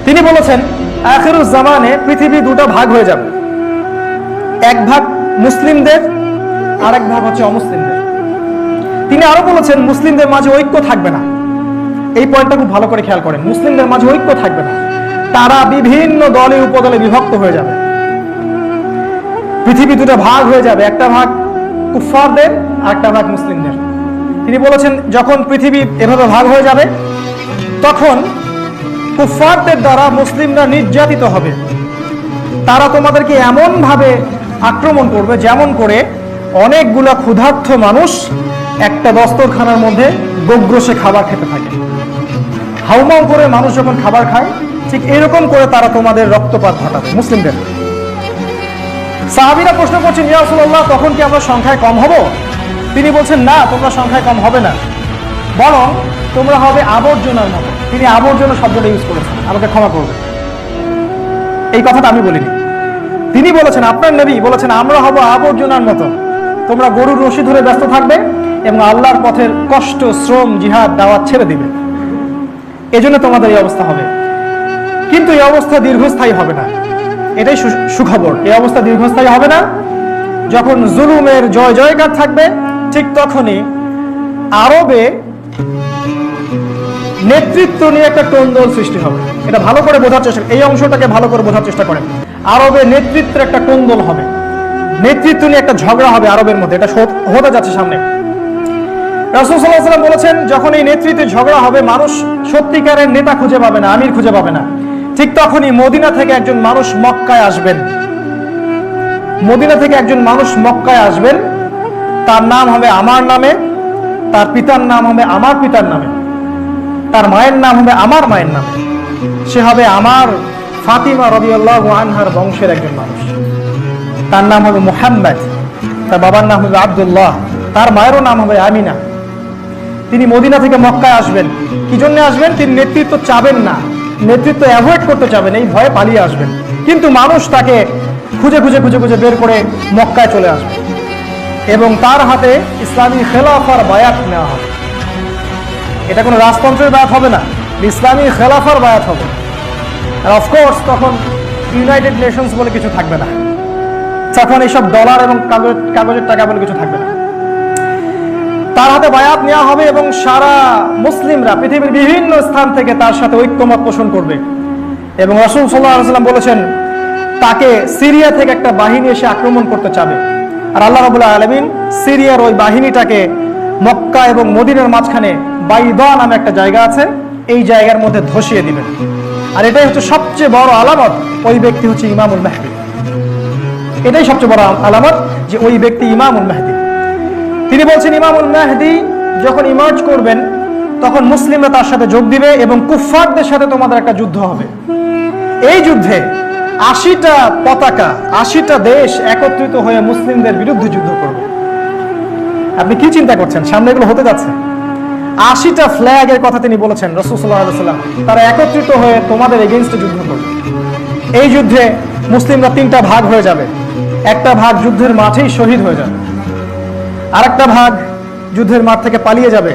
তিনি বলেছেন আখিরুজ জামানে পৃথিবী দুটো ভাগ হয়ে যাবে, এক ভাগ মুসলিমদের, আরেক ভাগ হচ্ছে অমুসলিমদের। তিনি আরো বলেছেন মুসলিমদের মাঝে ঐক্য থাকবে না। এই পয়েন্টটা খুব ভালো করে খেয়াল করেন, মুসলিমদের মাঝে ঐক্য থাকবে না, তারা বিভিন্ন দলে উপদলে বিভক্ত হয়ে যাবে। পৃথিবী দুটো ভাগ হয়ে যাবে, একটা ভাগ কুফফারদের আর একটা ভাগ মুসলিমদের। তিনি বলেছেন যখন পৃথিবী এভাবে ভাগ হয়ে যাবে তখন কুফফারদের দ্বারা মুসলিমরা নির্যাতিত হবে। তারা তোমাদেরকে এমন ভাবে আক্রমণ করবে যেমন করে অনেকগুলা ক্ষুধার্ত মানুষ একটা দস্তরখানার মধ্যে গোগ্রসে খাবার খেতে থাকে। হাউমাউ করে মানুষ যখন খাবার খায় ঠিক এরকম করে তারা তোমাদের রক্তপাত ঘটাবে মুসলিমদের। সাহাবীরা প্রশ্ন করছেন ইয়া রাসূলুল্লাহ, তখন কি আমরা সংখ্যায় কম হব? তিনি বলছেন না, তোমরা সংখ্যায় কম হবে না, বরং তোমরা হবে আবর্জনার মতো। তিনি আবর্জনা শব্দটা ইউজ করেছেন, আমাকে ক্ষমা করবেন, এই কথাটা আমি বলিনি। তিনি বলেছেন, আপনার নবী বলেছেন আমরা হব আবর্জনার মতো, তোমরা গরুর রশি ধরে ব্যস্ত থাকবে এবং আল্লাহর পথের কষ্ট, শ্রম, জিহাদ, দাওয়াত ছেড়ে দিবে। এজন্য তোমাদের এই অবস্থা হবে। কিন্তু এই অবস্থা দীর্ঘস্থায়ী হবে না, এটাই সুখবর। এই অবস্থা দীর্ঘস্থায়ী হবে না। যখন জুলুমের জয় জয়কার থাকবে ঠিক তখনই আরবে নেতৃত্ব নিয়ে একটা কোন্দল সৃষ্টি হবে। এটা ভালো করে বোঝার চেষ্টা, এই অংশটাকে ভালো করে বোঝার চেষ্টা করেন। আরবে নেতৃত্বের একটা কোন্দল হবে, নেতৃত্ব নিয়ে একটা ঝগড়া হবে আরবের মধ্যে, এটা হতে যাচ্ছে সামনে। রাসূল সাল্লাল্লাহু আলাইহি ওয়াসাল্লাম বলেছেন যখন এই নেতৃত্বে ঝগড়া হবে মানুষ সত্যিকারের নেতা খুঁজে পাবে না, আমির খুঁজে পাবে না। ঠিক তখনই মদিনা থেকে একজন মানুষ মক্কায় আসবেন। মদিনা থেকে একজন মানুষ মক্কায় আসবেন, তার নাম হবে আমার নামে, তার পিতার নাম হবে আমার পিতার নামে, তার মায়ের নাম হবে আমার মায়ের নামে। সে হবে আমার ফাতিমা রাদিয়াল্লাহু আনহার বংশের একজন মানুষ। তার নাম হবে মুহাম্মদ, তার বাবার নাম হবে আব্দুল্লাহ, তার মায়েরও নাম হবে আমিনা। তিনি মদিনা থেকে মক্কায় আসবেন। কি জন্য আসবেন? তিনি নেতৃত্ব চাবেন না, নেতৃত্ব অ্যাভয়েড করতে চাবেন, এই ভয়ে পালিয়ে আসবেন। কিন্তু মানুষ তাকে খুঁজে খুঁজে খুঁজে খুঁজে বের করে মক্কায় চলে আসবে এবং তার হাতে ইসলামী খেলাফার বায়াত নেওয়া হবে। এটা কোনো রাজতন্ত্রের বায়াত হবে না, ইসলামী খেলাফার বায়াত হবে। আর অফকোর্স তখন ইউনাইটেড নেশনস বলে কিছু থাকবে না, তখন এইসব ডলার এবং কাগজের টাকা বলে কিছু থাকবে না। তার হাতে বায়াত নেওয়া হবে এবং সারা মুসলিমরা পৃথিবীর বিভিন্ন স্থান থেকে তার সাথে ঐক্যমত পোষণ করবে। এবং রাসূল সাল্লাল্লাহু আলাইহি ওয়াসাল্লাম বলেছেন তাকে সিরিয়া থেকে একটা বাহিনী এসে আক্রমণ করতে চাবে, আর আল্লাহ রাব্বুল আলামিন সিরিয়ার ওই বাহিনীটাকে মক্কা এবং মদিনার মাঝখানে বাইদা নামে একটা জায়গা আছে, এই জায়গার মধ্যে ধসিয়ে দিবেন। আর এটাই হচ্ছে সবচেয়ে বড় আলামত, ওই ব্যক্তি হচ্ছে ইমামুল মাহদী। এটাই সবচেয়ে বড় আলামত যে ওই ব্যক্তি ইমামুল মাহদী। তিনি বলছেন ইমামুল মাহদী যখন ইমার্জ করবেন তখন মুসলিমরা তার সাথে যোগ দিবে এবং কুফফারদের সাথে তোমাদের একটা যুদ্ধ হবে। এই যুদ্ধে 80টা পতাকা, 80টা দেশ একত্রিত হয়ে মুসলিমদের বিরুদ্ধে যুদ্ধ করবে। আপনি কি চিন্তা করছেন? সামনে এগুলো হতে যাচ্ছে। 80টা ফ্ল্যাগের কথা তিনি বলেছেন রাসূল সাল্লাল্লাহু আলাইহি ওয়াসাল্লাম, তারা একত্রিত হয়ে তোমাদের এগেইনস্টে যুদ্ধ করবে। এই যুদ্ধে মুসলিমরা 3টা ভাগ হয়ে যাবে। একটা ভাগ যুদ্ধের মাঠেই শহীদ হয়ে যাবে, আরেকটা ভাগ যুদ্ধের মাঠ থেকে পালিয়ে যাবে।